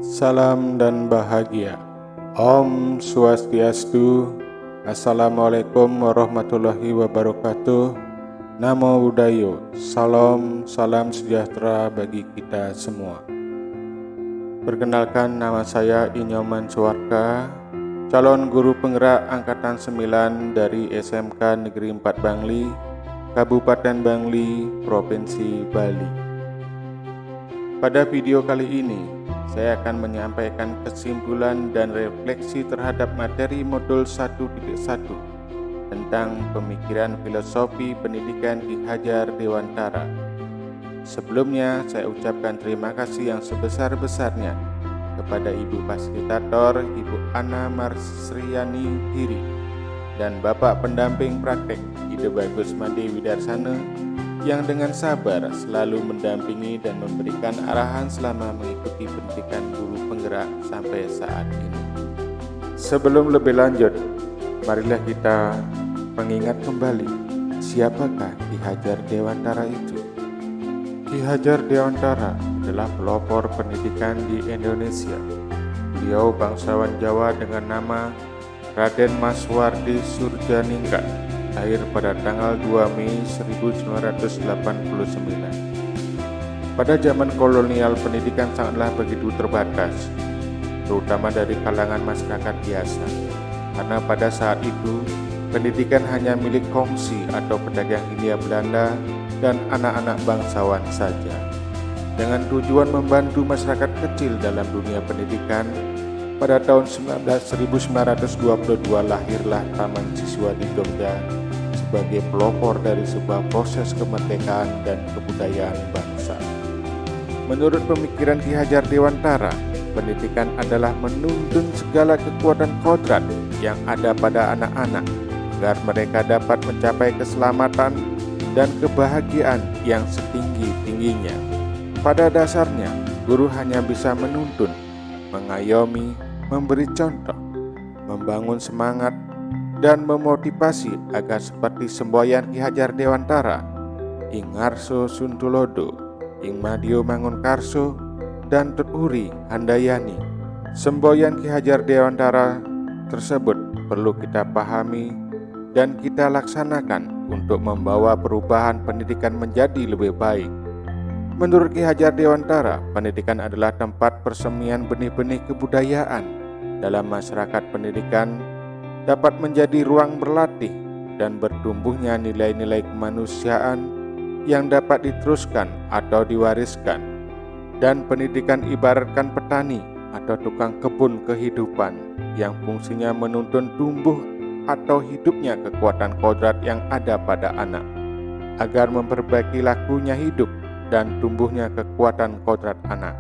Salam dan bahagia. Om Swastiastu. Assalamualaikum warahmatullahi wabarakatuh. Namo Buddhaya. Salam sejahtera bagi kita semua. Perkenalkan, nama saya Inyoman Suwarka, calon guru penggerak Angkatan 9 dari SMK Negeri 4 Bangli, Kabupaten Bangli, Provinsi Bali. Pada video kali ini, saya akan menyampaikan kesimpulan dan refleksi terhadap materi modul 1.1 tentang pemikiran filosofi pendidikan Ki Hajar Dewantara. Sebelumnya, saya ucapkan terima kasih yang sebesar-besarnya kepada Ibu Fasilitator, Ibu Ana Marsriani Hiri, dan Bapak Pendamping Praktek, Ide Bagus Made Widarsana, yang dengan sabar selalu mendampingi dan memberikan arahan selama mengikuti pendidikan guru penggerak sampai saat ini. Sebelum lebih lanjut, marilah kita mengingat kembali siapakah Ki Hajar Dewantara itu. Ki Hajar Dewantara adalah pelopor pendidikan di Indonesia. Beliau bangsawan Jawa dengan nama Raden Maswardi Surjaningrat, lahir pada tanggal 2 Mei 1989. Pada zaman kolonial, pendidikan sangatlah begitu terbatas, terutama dari kalangan masyarakat biasa, karena pada saat itu pendidikan hanya milik kongsi atau pedagang Hindia Belanda dan anak-anak bangsawan saja. Dengan tujuan membantu masyarakat kecil dalam dunia pendidikan, pada tahun 1922 lahirlah Taman Siswa di Jogja sebagai pelopor dari sebuah proses kemerdekaan dan kebudayaan bangsa. Menurut pemikiran Ki Hajar Dewantara, pendidikan adalah menuntun segala kekuatan kodrat yang ada pada anak-anak agar mereka dapat mencapai keselamatan dan kebahagiaan yang setinggi-tingginya. Pada dasarnya, guru hanya bisa menuntun, mengayomi, memberi contoh, membangun semangat, dan memotivasi agar seperti semboyan Ki Hajar Dewantara, Ing Ngarso Suntulodo, Ing Madyo Mangunkarso, dan Tut Uri Handayani. Semboyan Ki Hajar Dewantara tersebut perlu kita pahami dan kita laksanakan untuk membawa perubahan pendidikan menjadi lebih baik. Menurut Ki Hajar Dewantara, pendidikan adalah tempat persemian benih-benih kebudayaan. Dalam masyarakat, pendidikan dapat menjadi ruang berlatih dan bertumbuhnya nilai-nilai kemanusiaan yang dapat diteruskan atau diwariskan. Dan pendidikan ibaratkan petani atau tukang kebun kehidupan yang fungsinya menuntun tumbuh atau hidupnya kekuatan kodrat yang ada pada anak, agar memperbaiki lakunya hidup dan tumbuhnya kekuatan kodrat anak.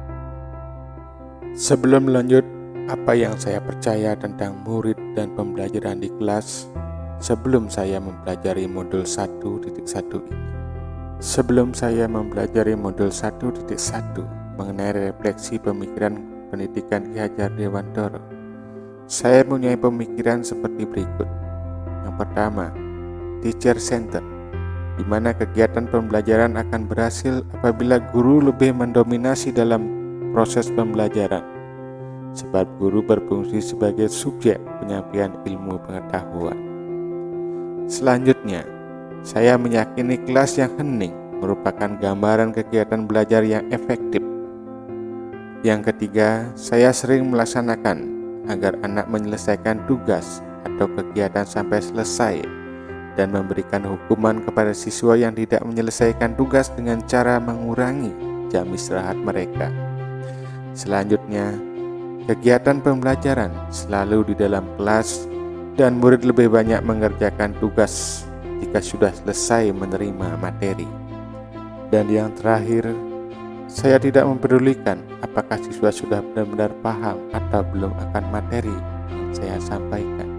Sebelum lanjut, apa yang saya percaya tentang murid dan pembelajaran di kelas sebelum saya mempelajari modul 1.1 ini. Sebelum saya mempelajari modul 1.1 mengenai refleksi pemikiran pendidikan Ki Hajar Dewantara, saya mempunyai pemikiran seperti berikut. Yang pertama, teacher center, di mana kegiatan pembelajaran akan berhasil apabila guru lebih mendominasi dalam proses pembelajaran, sebab guru berfungsi sebagai subjek penyampaian ilmu pengetahuan. Selanjutnya, saya meyakini kelas yang hening merupakan gambaran kegiatan belajar yang efektif. Yang ketiga, saya sering melaksanakan agar anak menyelesaikan tugas atau kegiatan sampai selesai dan memberikan hukuman kepada siswa yang tidak menyelesaikan tugas dengan cara mengurangi jam istirahat mereka. Selanjutnya, kegiatan pembelajaran selalu di dalam kelas dan murid lebih banyak mengerjakan tugas jika sudah selesai menerima materi. Dan yang terakhir, saya tidak mempedulikan apakah siswa sudah benar-benar paham atau belum akan materi yang saya sampaikan.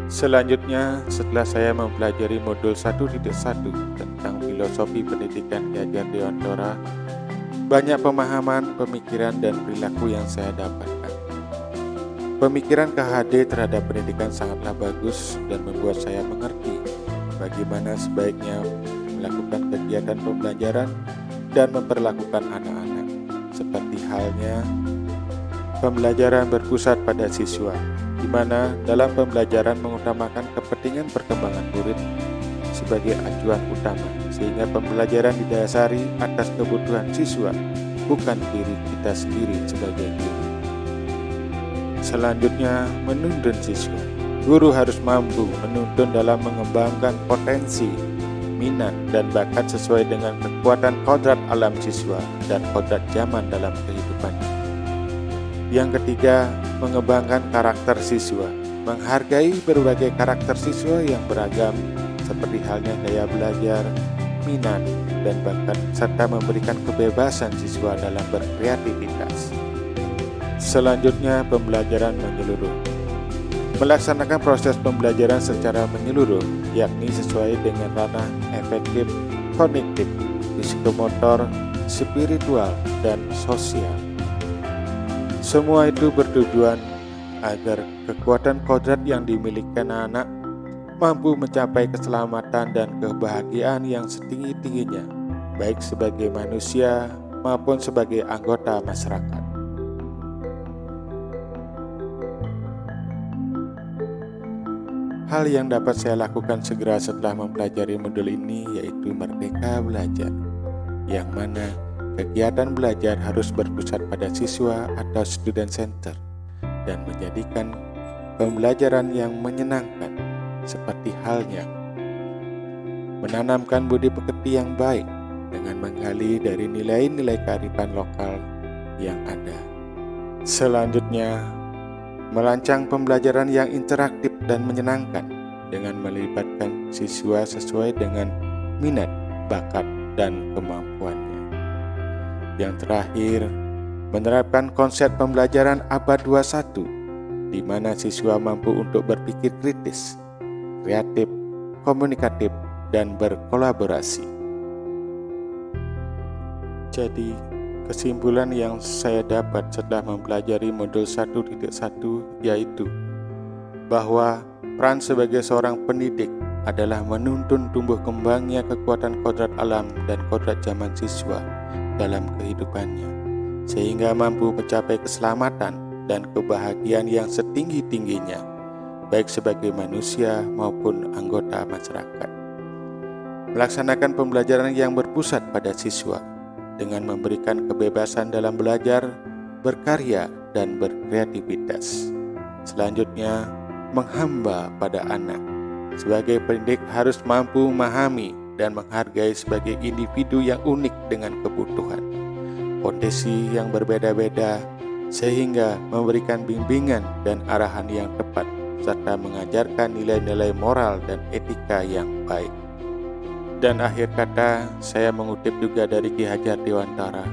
Selanjutnya, setelah saya mempelajari modul 1.1 tentang filosofi pendidikan Ki Hajar Dewantara, banyak pemahaman, pemikiran, dan perilaku yang saya dapatkan. Pemikiran KHD terhadap pendidikan sangatlah bagus dan membuat saya mengerti bagaimana sebaiknya melakukan kegiatan pembelajaran dan memperlakukan anak-anak, seperti halnya Pembelajaran berpusat pada siswa, di mana dalam pembelajaran mengutamakan kepentingan perkembangan murid sebagai acuan utama, sehingga pembelajaran didasari atas kebutuhan siswa, bukan diri kita sendiri sebagai guru. Selanjutnya, menuntun siswa. Guru harus mampu menuntun dalam mengembangkan potensi, minat, dan bakat sesuai dengan kekuatan kodrat alam siswa dan kodrat zaman dalam kehidupannya. Yang ketiga, mengembangkan karakter siswa. Menghargai berbagai karakter siswa yang beragam, seperti halnya gaya belajar, minat, dan bakat, serta memberikan kebebasan siswa dalam berkreativitas. Selanjutnya, pembelajaran menyeluruh. Melaksanakan proses pembelajaran secara menyeluruh, yakni sesuai dengan ranah efektif, kognitif, psikomotor, spiritual, dan sosial. Semua itu bertujuan agar kekuatan kodrat yang dimiliki anak mampu mencapai keselamatan dan kebahagiaan yang setinggi-tingginya, baik sebagai manusia maupun sebagai anggota masyarakat. Hal yang dapat saya lakukan segera setelah mempelajari modul ini yaitu Merdeka Belajar, yang mana kegiatan belajar harus berpusat pada siswa atau student center dan menjadikan pembelajaran yang menyenangkan, seperti halnya menanamkan budi pekerti yang baik dengan menggali dari nilai-nilai kearifan lokal yang ada. Selanjutnya, merancang pembelajaran yang interaktif dan menyenangkan dengan melibatkan siswa sesuai dengan minat, bakat, dan kemampuannya. Yang terakhir, menerapkan konsep pembelajaran abad 21, di mana siswa mampu untuk berpikir kritis, kreatif, komunikatif, dan berkolaborasi. Jadi, kesimpulan yang saya dapat setelah mempelajari modul 1.1 yaitu bahwa peran sebagai seorang pendidik adalah menuntun tumbuh kembangnya kekuatan kodrat alam dan kodrat zaman siswa dalam kehidupannya, sehingga mampu mencapai keselamatan dan kebahagiaan yang setinggi-tingginya, baik sebagai manusia maupun anggota masyarakat. Melaksanakan pembelajaran yang berpusat pada siswa dengan memberikan kebebasan dalam belajar, berkarya, dan berkreativitas. Selanjutnya, menghamba pada anak. Sebagai pendidik harus mampu memahami dan menghargai sebagai individu yang unik dengan kebutuhan, potensi yang berbeda-beda, sehingga memberikan bimbingan dan arahan yang tepat, serta mengajarkan nilai-nilai moral dan etika yang baik. Dan akhir kata, saya mengutip juga dari Ki Hajar Dewantara,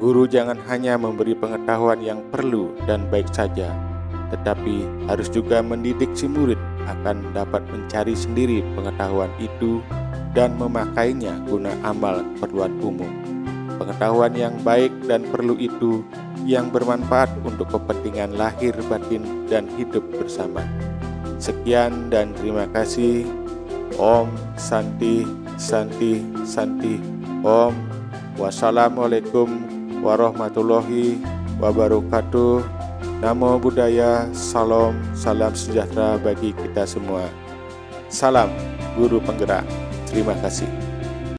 guru jangan hanya memberi pengetahuan yang perlu dan baik saja, tetapi harus juga mendidik si murid akan dapat mencari sendiri pengetahuan itu dan memakainya guna amal keperluan umum. Pengetahuan yang baik dan perlu itu yang bermanfaat untuk kepentingan lahir batin dan hidup bersama. Sekian dan terima kasih. Om Santi Santi Santi Om. Wassalamualaikum warahmatullahi wabarakatuh. Namo Buddhaya, salam sejahtera bagi kita semua. Salam Guru Penggerak. Terima kasih.